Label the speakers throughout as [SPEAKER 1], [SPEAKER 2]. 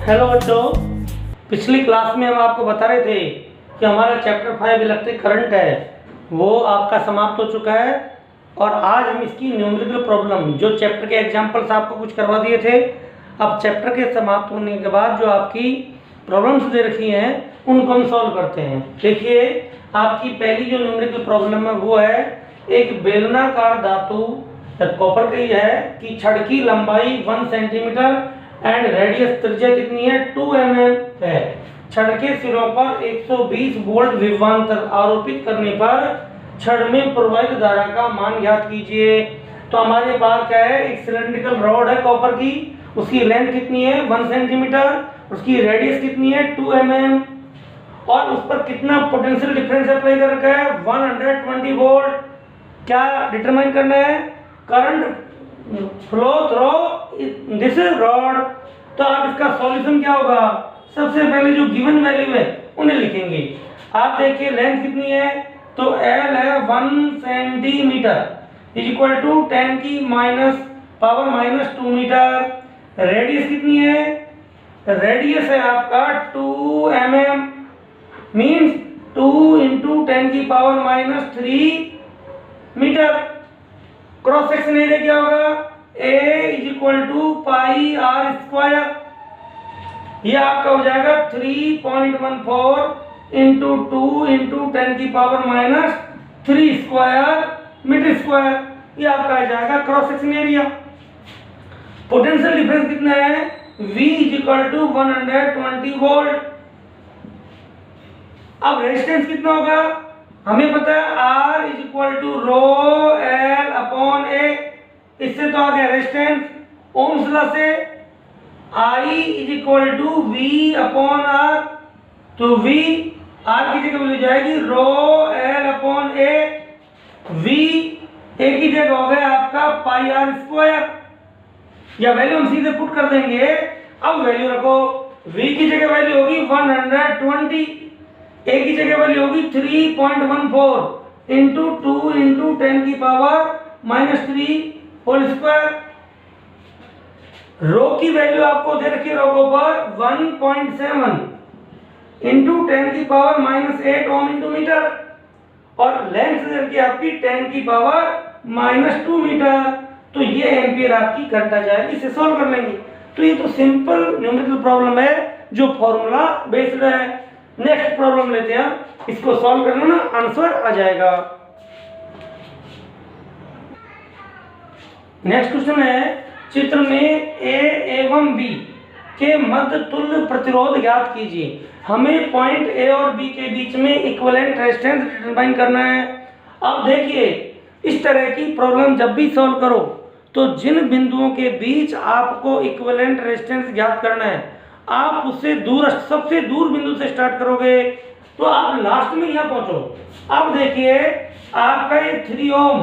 [SPEAKER 1] Hello बच्चों, पिछली class में हम आपको बता रहे थे कि हमारा चैप्टर 5 इलेक्ट्रिक करंट है वो आपका समाप्त हो चुका है। और आज हम इसकी न्यूमेरिकल प्रॉब्लम, जो चैप्टर के एग्जांपल्स आपको कुछ करवा दिए थे, अब चैप्टर के समाप्त होने के बाद जो आपकी प्रॉब्लम्स दे रखी हैं उनको हम सॉल्व करते हैं। देखिए, आपकी पहली जो न्यूमेरिकल प्रॉब्लम है वो है एक बेलनाकार धातु कॉपर की है कि छड़ की लंबाई 1 सेंटीमीटर एंड रेडियस त्रिज्या कितनी है 2 mm है। छड़ के सिरों पर 120 वोल्ट विभवांतर आरोपित करने पर छड़ में प्रवाहित धारा का मान ज्ञात कीजिए। तो हमारे पास क्या है, एक सिलेंड्रिकल रॉड है कॉपर की, उसकी लेंथ कितनी है 1 सेंटीमीटर, उसकी रेडियस कितनी है 2 mm और उस पर कितना पोटेंशियल डिफरेंस अप्लाई कर रखा है 120 वोल्ट। क्या डिटरमाइन करना है, current flow through this rod. तो आप इसका सॉल्यूशन क्या होगा, सबसे पहले जो गिवन वैल्यू है उन्हें लिखेंगे। आप देखिए लेंथ कितनी है, तो L है 1 सेंटीमीटर इज इक्वल टू 10 की -2 मीटर। रेडियस कितनी है, रेडियस है आपका 2 mm मीन्स 2 × 10 की power -3 metre. Cross section area क्या होगा, A = पाई r स्क्वायर। ये आपका हो जाएगा 3.14 × 2 × 10 की पावर -3 स्क्वायर मीटर स्क्वायर। ये आपका आ जाएगा cross section area. Potential difference कितना है, V = 120 वोल्ट। अब रेजिस्टेंस कितना होगा, हमें पता है R = ρL/A। इससे तो आ गया रेजिस्टेंस। ओम्स लॉ से I = V/R, तो V R की जगह मिल जाएगी ρL/A। V A की जगह हो गया आपका पाई r स्क्वायर, या वैल्यू हम सीधे पुट कर देंगे। अब वैल्यू रखो, V की जगह वैल्यू होगी 120, A की जगह वैल्यू होगी 3.14 × 2 × 10 की पावर -3 होल स्क्वायर। रो की वैल्यू आपको दे रखी है, रो पर 1.7 × 10 की पावर -8 ओम × मीटर, और लेंथ दे रखी है आपकी 10 की पावर -2 मीटर। तो ये एम्पियर आपकी करंट आ जाएगी। इसे सॉल्व कर लेंगे। तो ये तो सिंपल न्यूमेरिकल प्रॉब्लम है जो फॉर्मूला बेस्ड है। नेक्स्ट प्रॉब्लम लेते हैं, इसको सॉल्व करना ना आंसर आ जाएगा। नेक्स्ट क्वेश्चन है, चित्र में A एवं B के मध्य तुल्य प्रतिरोध ज्ञात कीजिए। हमें पॉइंट A और B के बीच में इक्विवेलेंट रेजिस्टेंस डिटरमाइन करना है। अब देखिए, इस तरह की प्रॉब्लम जब भी सॉल्व करो तो जिन बिंदुओं के बीच आपको इक्विवेलेंट रेजिस्टेंस ज्ञात करना है, आप उससे दूर, सबसे दूर बिंदु से स्टार्ट करोगे तो आप लास्ट में यहाँ पहुंचो। अब देखिए, आपका ये 3 ओम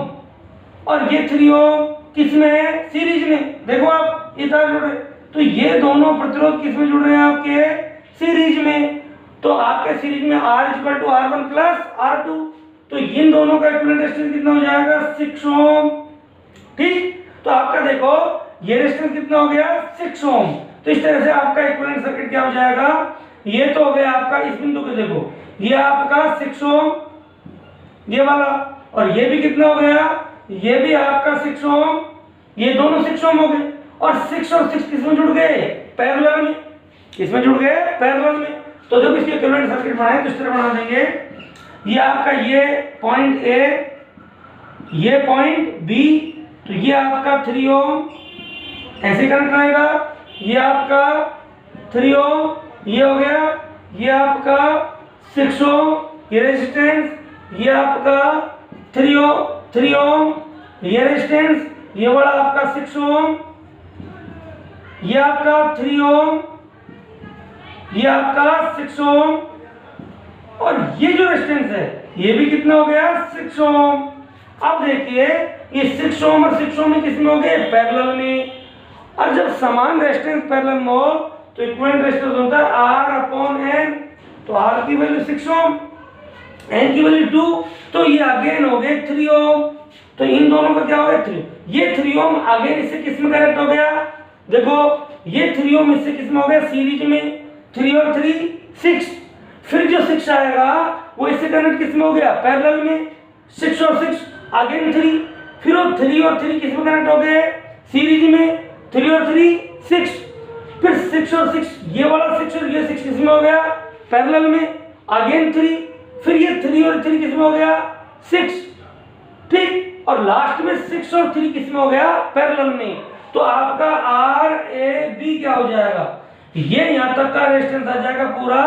[SPEAKER 1] और ये 3 ओम किस में है, सीरीज में। देखो आप ये तार जुड़ रहे, तो ये दोनों प्रतिरोध किस में जुड़ रहे हैं, आपके सीरीज में। तो आपके सीरीज में R = R1 + R2, तो इन दोनों का इक्विवेलेंट रेजिस्टेंस कितना हो जाएगा 6 ओम। ठीक, तो आपका देखो ये रेजिस्टेंस कितना हो गया 6 ओम। तो इस तरह से आपका इक्विवेलेंट सर्किट क्या हो जाएगा, ये तो हो गया आपका इस बिंदु पे, देखो ये आपका 6 ओम ये वाला, और ये भी कितना हो गया, ये भी आपका 6 ओम, ये दोनों 6 ओम हो गए। और 6 और 6 किसमें जुड़ गए, पैरेलल में। इसमें जुड़ गए पैरेलल में। तो जब इसके इक्विवेलेंट सर्किट बनाए तो इस तरह बना देंगे, ये आपका ये पॉइंट A, ये पॉइंट B, तो ये आपका 3 ओम ऐसे कनेक्ट रहेगा। ये आपका 3 ओम ये हो गया, ये आपका 6 ओम ये रेजिस्टेंस, ये आपका 3 ओम ये रेजिस्टेंस, ये वाला आपका 6 ओम, ये आपका 3 ओम, ये आपका 6 ओम, और ये जो रेजिस्टेंस है ये भी कितना हो गया 6 ओम। अब देखिए, ये 6 ओम और 6 ओम में किसमें हो गए, पैरेलल में। और जब समान रेजिस्टेंस पैरेलल में हो तो इक्विवेलेंट रेजिस्टेंस होता है R/N। तो R की वैल्यू 6 ओम, N की वैल्यू 2, तो ये अगेन हो गए 3 ओम। तो इन दोनों का क्या हो गया 3, ये 3 ओम अगेन इससे किस में कनेक्ट हो गया, देखो ये 3 ओम इससे किसमें हो गया सीरीज में, 3 और 3 6, फिर जो 6 आएगा वो इससे कनेक्ट किसमें हो गया पैरेलल में, 6 और 6 अगेन 3, फिर वो 3 और 3 किसमें कनेक्ट हो गए सीरीज में, 3 और 3 6, फिर 6 और 6 ये वाला 6 और ये 6 किसमें हो गया पैरेलल में, अगेन 3, फिर ये 3 और 3 किसमें हो गया 6, ठीक, और लास्ट में 6 और 3 किसमें हो गया पैरेलल में। तो आपका आर ए बी क्या हो जाएगा, ये यहां तक का रेजिस्टेंस आ जाएगा पूरा,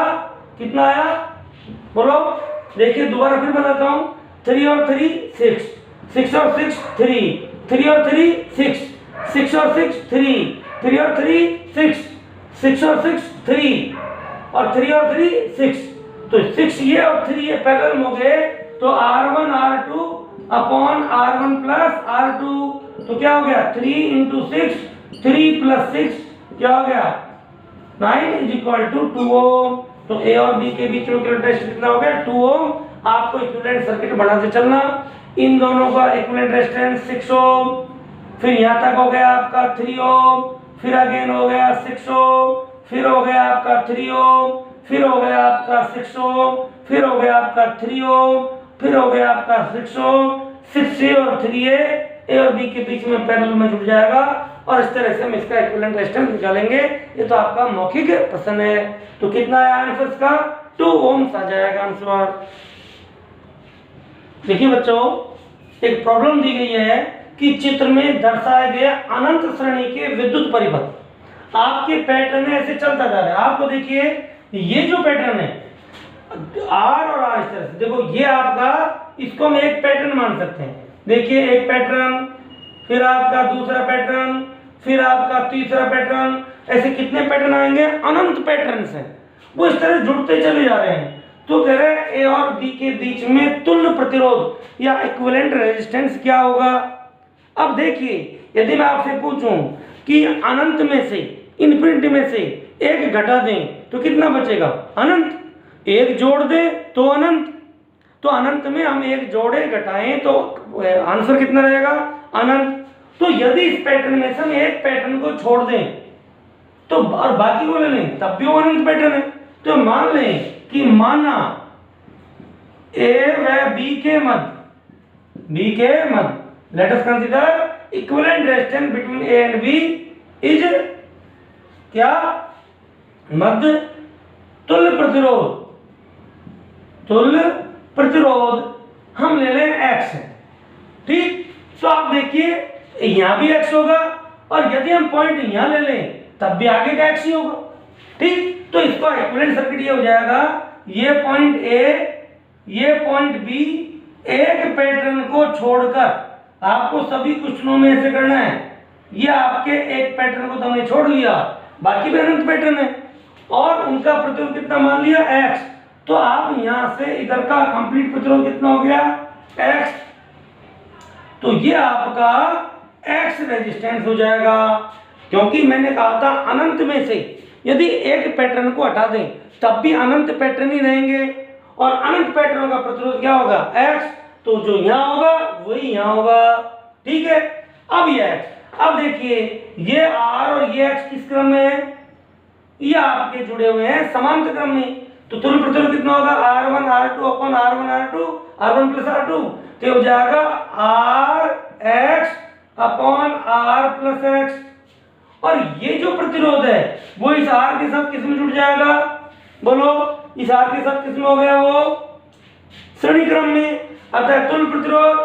[SPEAKER 1] कितना आया बोलो, देखिए दोबारा फिर बताता हूं, 3 और 3 6, 6 और 6 3, 3 और 3 6, 6 और 6 3, 3 और 3 6, 6 और 6 3, और 3 और 3 6, तो 6 ये और 3 ये पैरेलल में हो गए, तो R1 R2 upon R1 plus R2, तो क्या हो गया 3 इंटू 6, 3 प्लस 6 क्या हो गया 9 इज इक्वल टू 2 ओम। तो ए और बी के बीच में इक्विवेलेंट कितना हो गया 2 ओम। आपको इक्विवेलेंट सर्किट बनाते चलना, इन दोनों का इक्विवेलेंट रेजिस्टेंस 6 ओम, फिर यहाँ तक हो गया आपका 3 ओम, फिर अगेन हो गया 6 ओम, फिर हो गया आपका 3 ओम, फिर हो गया आपका 6 ओम, फिर हो गया आपका 3 ओम, फिर हो गया आपका 6 ओम, 6 और 3 ए और बी के बीच में पैरेलल में जुड़ जाएगा, और इस तरह से हम इसका इक्विवेलेंट रेजिस्टेंस निकालेंगे। ये तो आपका मौखिक प्रश्न है। तो कितना है आंसर इसका 2 ओम्स आ जाएगा आंसर। देखिए बच्चों, एक प्रॉब्लम दी गई है कि चित्र में दर्शाए गए अनंत श्रेणी के विद्युत परिपथ आपके पैटर्न ऐसे चलता जा रहा है। आपको देखिए ये जो पैटर्न है आर और आर, इस तरह से देखो, ये आपका, इसको हम एक पैटर्न मान सकते हैं। देखिए एक पैटर्न, फिर आपका दूसरा पैटर्न, फिर आपका तीसरा पैटर्न, ऐसे कितने पैटर्न आएंगे अनंत पैटर्न्स हैं, वो इस तरह जुड़ते चले जा रहे हैं। तो कह रहे हैं ए और बी के बीच में तुल्य प्रतिरोध या इक्विवेलेंट रेजिस्टेंस क्या होगा। अब देखिए यदि मैं आपसे पूछूं कि अनंत में से, इन्फिनिटी में से एक घटा दें तो कितना बचेगा अनंत, एक जोड़ दें तो अनंत, तो अनंत में हम एक जोड़े घटाएं तो आंसर कितना रहेगा अनंत। तो यदि इस पैटर्न में से हम एक पैटर्न को छोड़ दें तो और बाकी को ले लें तब भी वो अनंत पैटर्न है। तो मान लें कि माना ए व बी के मध्य let us consider equivalent resistance between A and B is क्या मध्य तुल्य प्रतिरोध हम ले लें x है, ठीक। तो आप देखिए यहां भी x होगा, और यदि हम पॉइंट यहां ले लें तब भी आगे का x ही होगा, ठीक। तो इसका इक्विवेलेंट सर्किट ये हो जाएगा, ये पॉइंट A ये पॉइंट B, एक पैटर्न को छोड़कर आपको सभी क्वेश्चनों में ऐसे करना है, ये आपके एक पैटर्न को तो हमने छोड़ लिया, बाकी भी अनंत पैटर्न है, और उनका प्रतिरोध कितना मान लिया x। तो आप यहां से इधर का कंप्लीट प्रतिरोध कितना हो गया x, तो ये आपका x रेजिस्टेंस हो जाएगा। क्योंकि मैंने कहा था अनंत में से यदि एक पैटर्न को हटा दें तब भी अनंत पैटर्न ही रहेंगे, और अनंत पैटर्न का प्रतिरोध क्या होगा x, तो जो यहां होगा वही यहां होगा, ठीक है। अब ये x, अब देखिए ये r और ये x किस क्रम में है, ये आपके जुड़े हुए हैं समांतर क्रम में। तो तुल्य प्रतिरोध कितना होगा R1 R2 upon R1 R2, R1 plus R2, तो हो जाएगा RX upon R plus X, और ये जो प्रतिरोध है वो इस R के साथ किस में जुड़ जाएगा बोलो, इस R के साथ किस में हो गया वो श्रेणी क्रम में। अतः तुल्य प्रतिरोध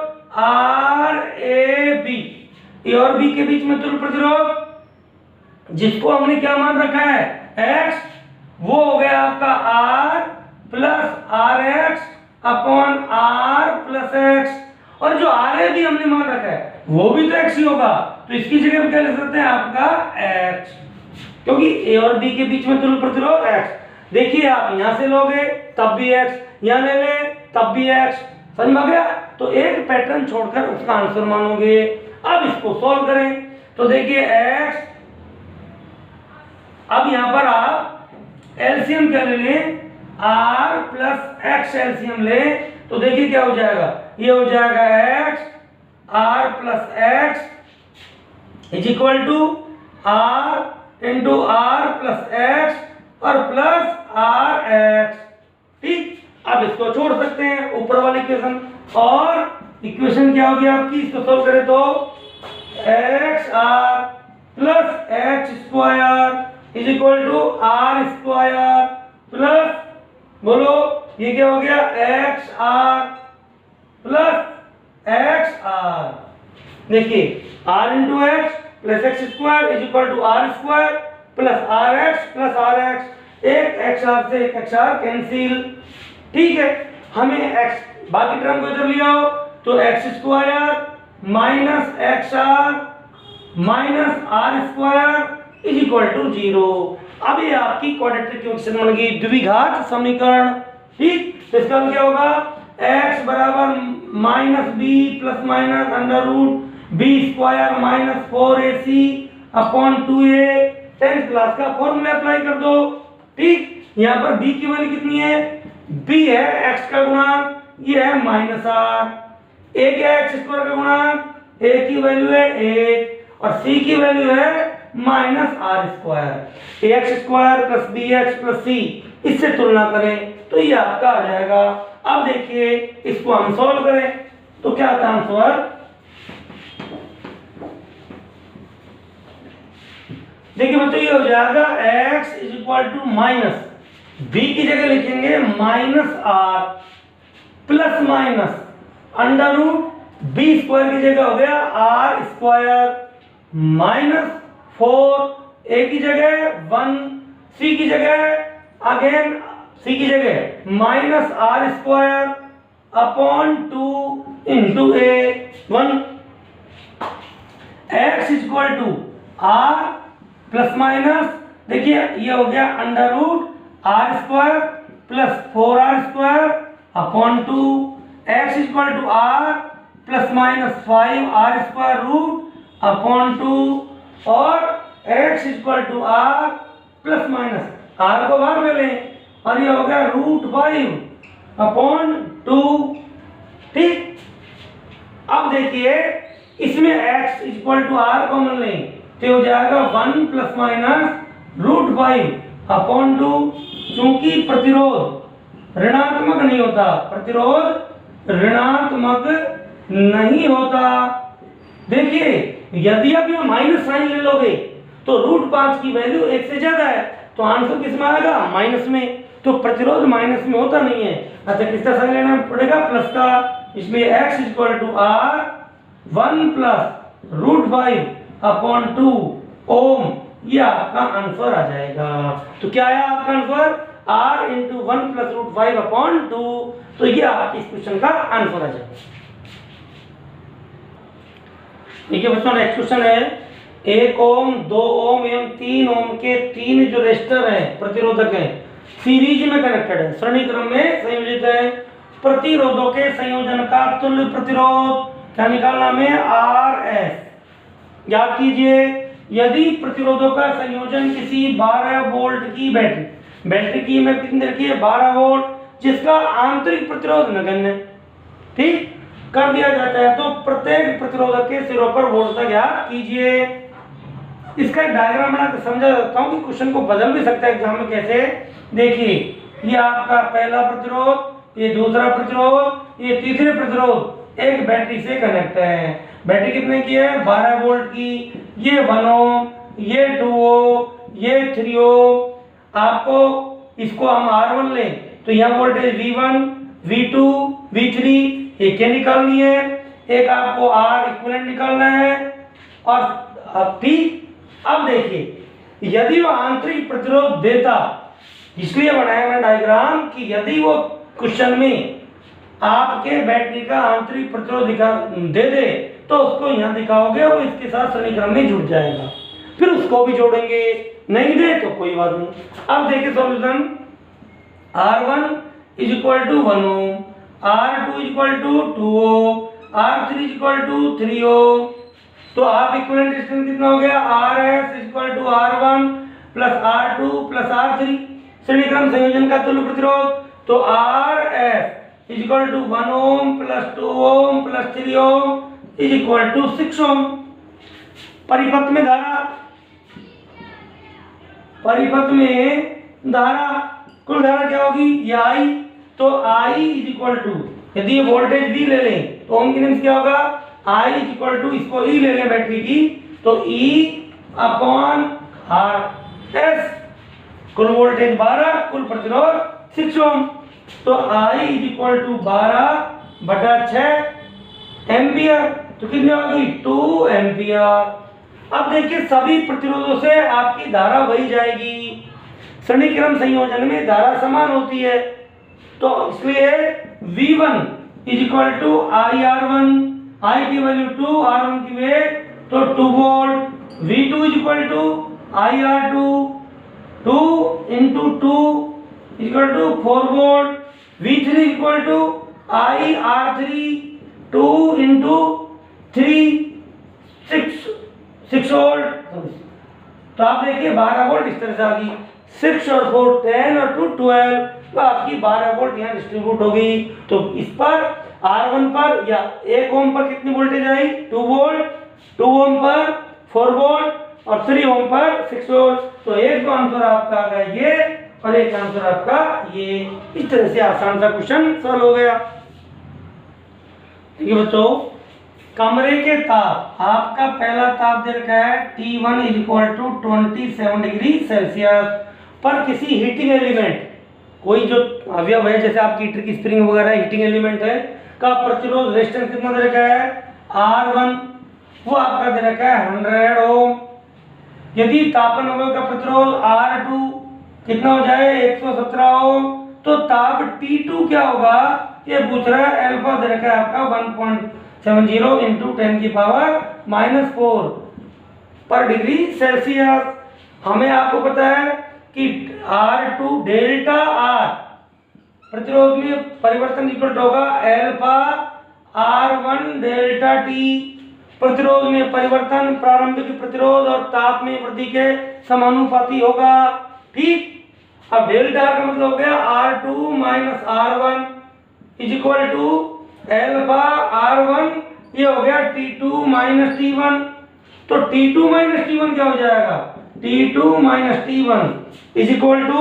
[SPEAKER 1] RAB, ए और बी के बीच में तुल्य प्रतिरोध जिसको हमने क्या मान रखा है X, वो हो गया आपका R plus RX upon R plus X, और जो RA भी हमने मान रखा है वो भी तो X ही होगा, तो इसकी जगह क्या ले सकते हैं आपका X, क्योंकि A और B के बीच में तुल्य प्रतिरोध X। देखिए आप यहां से लोगे तब भी X, यहां ले ले तब भी X, समझ में आ गया। तो एक पैटर्न छोड़कर उसका आंसर मानोगे। अब इसको सॉल्व करें तो देखिए X, अब यहां पर आप एलसीएम क्या ले लें R प्लस X एलसीएम ले, तो देखिए क्या हो जाएगा, ये हो जाएगा X R plus X is equal to R into R plus X और प्लस आर एक्स। ठीक, अब इसको छोड़ सकते हैं ऊपर वाली इक्वेशन, और इक्वेशन क्या होगी आपकी, इसको सोल्व करें तो x r plus x square is equal to r square plus, बोलो ये क्या हो गया, x r plus x r. देखिए r into x plus x square is equal to r square plus are x, एक x r से एक x are cancel. ठीक है, हमें एक्स बाकी टर्म को इधर ले आओ तो X square minus X R minus are square is equal to 0। अब ये आपकी क्वाड्रेटिक इक्वेशन बन गई, द्विघात समीकरण। ठीक, तो इसका क्या होगा, x बराबर minus B plus minus under root B square minus 4ac upon 2a। 10th class का फॉर्मूला अप्लाई कर दो। ठीक, यहाँ पर b की वैल्यू कितनी है, b है x का गुणांक, ये है माइनस आर। a क्या है, एक्स स्क्वायर का गुणांक, a की वैल्यू है 1 और c की वैल्यू है minus are square. X square plus b x plus c, इससे तुलना करें तो ये आपका आ जाएगा। अब देखिए इसको हम सॉल्व करें तो क्या आता है आंसर, देखिए बच्चों ये हो जाएगा x is equal to minus B की जगह लिखेंगे minus R plus minus under root B square की जगह हो गया आर स्क्वायर माइनस 4 ए की जगह 1 सी की जगह अगेन सी की जगह minus are square upon 2 into a 1। X is equal to r plus minus, देखिए ये हो गया under root r square plus 4r square upon 2। X is equal to r plus minus 5r square root upon 2 और x is equal to r plus minus r को बाहर में लें और ये हो गया रूट 5 अपॉन 2। ठीक, अब देखिए इसमें x is equal to r common लें तो हो जाएगा 1 प्लस माइनस रूट 5 अपॉन 2। चूंकि प्रतिरोध ऋणात्मक नहीं होता, प्रतिरोध ऋणात्मक नहीं होता। देखिए यदि आप ये माइनस साइन ले लोगे तो रूट 5 की वैल्यू 1 से ज्यादा है तो आंसर किस में आएगा, माइनस में। तो प्रतिरोध माइनस में होता नहीं है। अच्छा किसका साइन लेना पड़ेगा, प्लस का, इसलिए x is equal to r 1 plus root 5 upon 2 ohm, ये आपका आंसर आ जाएगा। तो क्या आया आपका answer, r into 1 plus root 5 upon 2। तो ये आपके इस क्वेश्चन का आंसर आ जाएगा। देखिए बच्चों नेक्स्ट क्वेश्चन है, 1 ओम 2 ओम एवं 3 ओम के 3 जो रेजिस्टर हैं प्रतिरोधक हैं सीरीज में कनेक्टेड है, श्रेणी क्रम में संयोजित है। प्रतिरोधों के संयोजन का तुल्य प्रतिरोध क्या निकालना में, RS। याद कीजिए यदि प्रतिरोधों का संयोजन किसी 12 वोल्ट की बैटरी की में कितनी रखी है, 12 वोल्ट, जिसका आंतरिक प्रतिरोध नगण्य, ठीक, कर दिया जाता है तो प्रत्येक प्रतिरोधक के सिरों पर वोल्टता ज्ञात कीजिए। इसका एक डायग्राम बनाकर समझा देता हूं कि क्वेश्चन को बदल भी सकता है एग्जाम में कैसे। देखिए ये आपका पहला प्रतिरोध, ये दूसरा प्रतिरोध, ये तीसरे प्रतिरोध एक बैटरी से कनेक्ट है। बैटरी कितने की है, 12 वोल्ट की। ये 1 ओम, ये 2 ओम, ये 3 ओम। आपको इसको हम R1 लें तो यहाँ वोल्टेज V1, V2, V3 एक क्या निकालनी है, एक आपको R इक्विवेलेंट निकालना है। और अब ठीक, अब देखिए यदि वो आंतरिक प्रतिरोध देता, इसलिए बनाया मैंने डायग्राम कि यदि वो क्वेश्चन में आपके बैटरी का आंतरिक प्रतिरोध दे दे तो उसको यहाँ दिखाओगे, वो इसके साथ श्रेणी क्रम में जुड़ जाएगा, फिर उसको भी जोड़ेंगे, नहीं दे तो कोई बात नहीं। अब देखिए solution, R1 is equal to 1 ohm, R2 is equal to 2 ohm, R3 is equal to 3 ohm. तो आप इक्विवेलेंट रेजिस्टेंस कितना हो गया, RS is equal to R1 plus R2 plus R3, श्रेणी क्रम संयोजन का तुल्य प्रतिरोध। तो RS is equal to 1 ohm plus 2 ohm plus 3 ohm is equal to 6 ohm. परिपथ में धारा परिपथ में धारा, कुल धारा क्या होगी, ये I, तो I इज इक्वल टू, यदि ये वोल्टेज V ले लें तो ओम के नियम से क्या होगा, I इज इक्वल टू, इसको E ले लें बैटरी की, तो E अपॉन R S, कुल वोल्टेज 12, कुल प्रतिरोध 6 ओम, तो I is equal to 12/6 ampere, तो कितनी होगी, 2 एम्पियर। अब देखिए सभी प्रतिरोधों से आपकी धारा वही जाएगी, श्रेणी क्रम संयोजन में धारा समान होती है, तो इसलिए V1 is equal to IR1, I की वैल्यू 2, R1 की वैल्यू तो 2 volt, V2 is equal to IR2, 2 into 2 is equal to 4 volt, V3 is equal to IR3, 2 into 3 6 volt, तो आप देखिए 12 वोल्ट इस तरह से आ गई, 6 और 4 10 और 2 12, तो आपकी 12 वोल्ट यहाँ डिस्ट्रीब्यूट हो गई। तो इस पर R1 पर या 1 ओम पर कितनी वोल्टेज आई, 2 वोल्ट, 2 ओम पर 4 वोल्ट और 3 ओम पर 6 वोल्ट, तो एक तो आंसर आपका आ गया ये और एक आंसर आपका ये। इस तरह से आसान सा क्वेश्चन सॉल्व हो गया। ठीक है बच्चों, कमरे के ताप, आपका पहला ताप दे रखा है T1 is equal to 27 degree Celsius, पर किसी हीटिंग एलिमेंट, कोई जो अवयव है जैसे आपकी हीटर की स्प्रिंग वगैरह हीटिंग एलिमेंट है, का प्रतिरोध रेजिस्टेंस कितना दे रखा है, R1, वो आपका दे रखा है 100 ओम। यदि तापन अवयव का प्रतिरोध R2 कितना हो जाए 117 ओम, तो ताप T2 क्या होगा, ये पूछ रहा है, अल्फा दे रखा है आपका 1.70 इंटू 10 की पावर -4 पर डिग्री सेल्सियस। हमें आपको पता है कि R2 डेल्टा R प्रतिरोध में परिवर्तन इक्वल होगा अल्फा R1 डेल्टा T, प्रतिरोध में परिवर्तन प्रारंभिक प्रतिरोध और ताप में वृद्धि के समानुपाती होगा। ठीक, अब डेल्टा R का मतलब हो गया R2 minus R1 is equal to alpha R1, ये हो गया T2 माइनस T1, तो T2 माइनस T1 क्या हो जाएगा, T2 minus T1 is equal to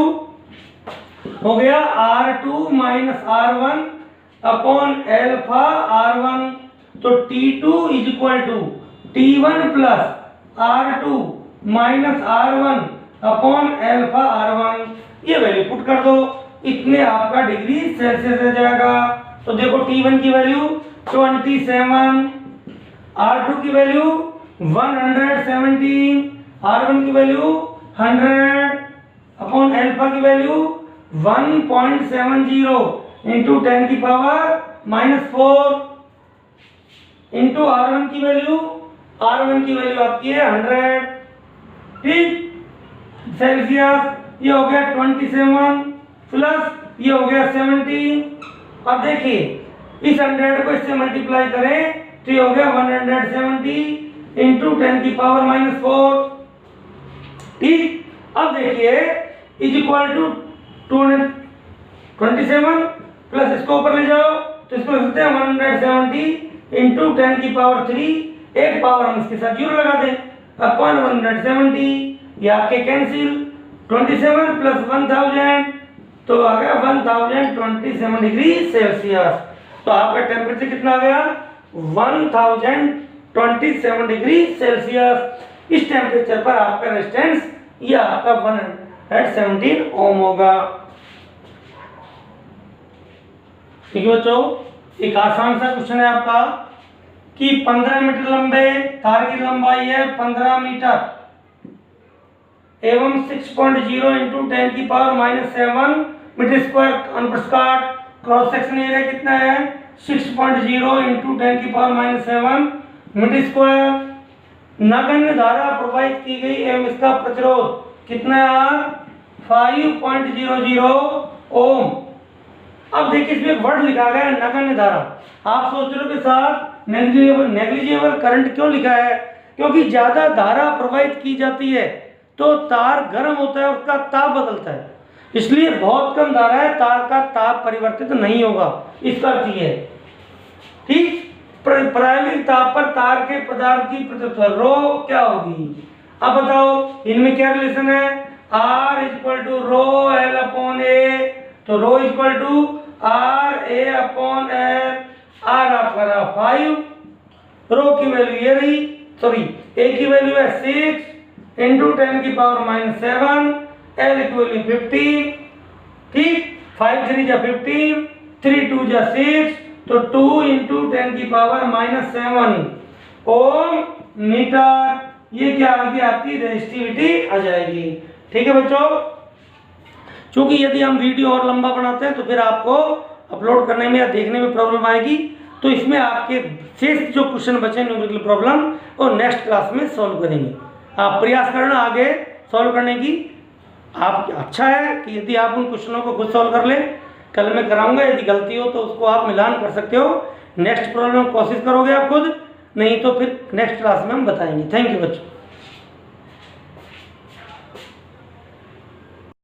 [SPEAKER 1] हो गया R2 minus R1 upon alpha R1, तो T2 is equal to T1 plus R2 minus R1 upon alpha R1, ये वैल्यू पुट कर दो, इतने आपका डिग्री सेल्सियस आ जाएगा। तो देखो T1 की वैल्यू 27, R2 की वैल्यू 117, R1 की वैल्यू 100 अपॉन अल्फा की वैल्यू 1.70 इंटू 10 की पावर -4 इंटू R1 की वैल्यू, R1 की वैल्यू आपकी है 100, ठीक, सेल्सियस, ये हो गया 27 प्लस ये हो गया 70। अब देखिए इस 100 को इससे मल्टीप्लाई करें तो ये हो गया 170 इंटू 10 की पावर -4, ठीक। अब देखिए इज इक्वल टू 27 प्लस इसको ऊपर ले जाओ तो इसको लिखते हैं 170 इंटू 10 की पावर 3, एक पावर हम इसके साथ 0 लगा दें अपॉन 170, ये आपके कैंसिल, 27 प्लस 1000 तो आ गया 1027 डिग्री सेल्सियस। तो आपका टेम्परेचर कितना आ गया 1027 डिग्री सेल्सियस। इस टेम्परेचर पर आपका रेजिस्टेंस ये आपका 117 ओम होगा। ठीक है बच्चों, एक आसान सा क्वेश्चन है आपका कि 15 मीटर लंबे तार की लंबाई है 15 मीटर एवं 6.0 इंटू 10 की पावर -7 मीटर स्क्वायर अनुप्रस्थ क्रॉस सेक्शन एरिया कितना है 6.0 इंटू 10 की पावर -7 मीटर स्क्वायर। नगण्य धारा प्रवाहित की गई एवं इसका प्रतिरोध कितना है 5.00 ओम। अब देखिए इसमें एक वर्ड लिखा गया है नगण्य धारा। आप सोच रहे हो के साथ नेग्लिजिबल करंट क्यों लिखा है, क्योंकि ज्यादा धारा प्रवाहित की जाती है तो तार गर्म होता है, उसका ताप बदलता है, इसलिए बहुत कम धारा है, तार का ताप परिवर्तित नहीं होगा, इसका अर्थ ये है। ठीक, प्रारंभिक ताप पर तार के पदार्थ की प्रतिरोध रो क्या होगी। अब बताओ इनमें क्या रिलेशन है, r equal to rho l upon A, तो rho equal to r A upon l, r आपका रहा 5, रो की वैल्यू ये रही, सॉरी ए की वैल्यू है 6 इंटू 10⁻⁷, एल की वैल्यू 15, ठीक, 5 3 जा 15, 3 2 जा 6, तो 2 इंटू 10⁻⁷ ओम मीटर, ये क्या आ गई आपकी रेजिस्टिविटी आ जाएगी। ठीक है बच्चों, क्योंकि यदि हम वीडियो और लंबा बनाते हैं तो फिर आपको अपलोड करने में या देखने में प्रॉब्लम आएगी, तो इसमें आपके शेष जो क्वेश्चन बचे न्यूमेरिकल प्रॉब्लम वो नेक्स्ट क्लास में सॉल्व करेंगे। आप प्रयास करना आगे सॉल्व करने की। आप अच्छा है कि यदि आप उन क्वेश्चनों को खुद सॉल्व कर लें, कल मैं कराऊंगा, यदि गलती हो तो उसको आप मिलान कर सकते हो, नेक्स्ट प्रॉब्लम कोशिश करोगे आप खुद, नहीं तो फिर नेक्स्ट क्लास में हम बताएंगे। थैंक यू बच्चों।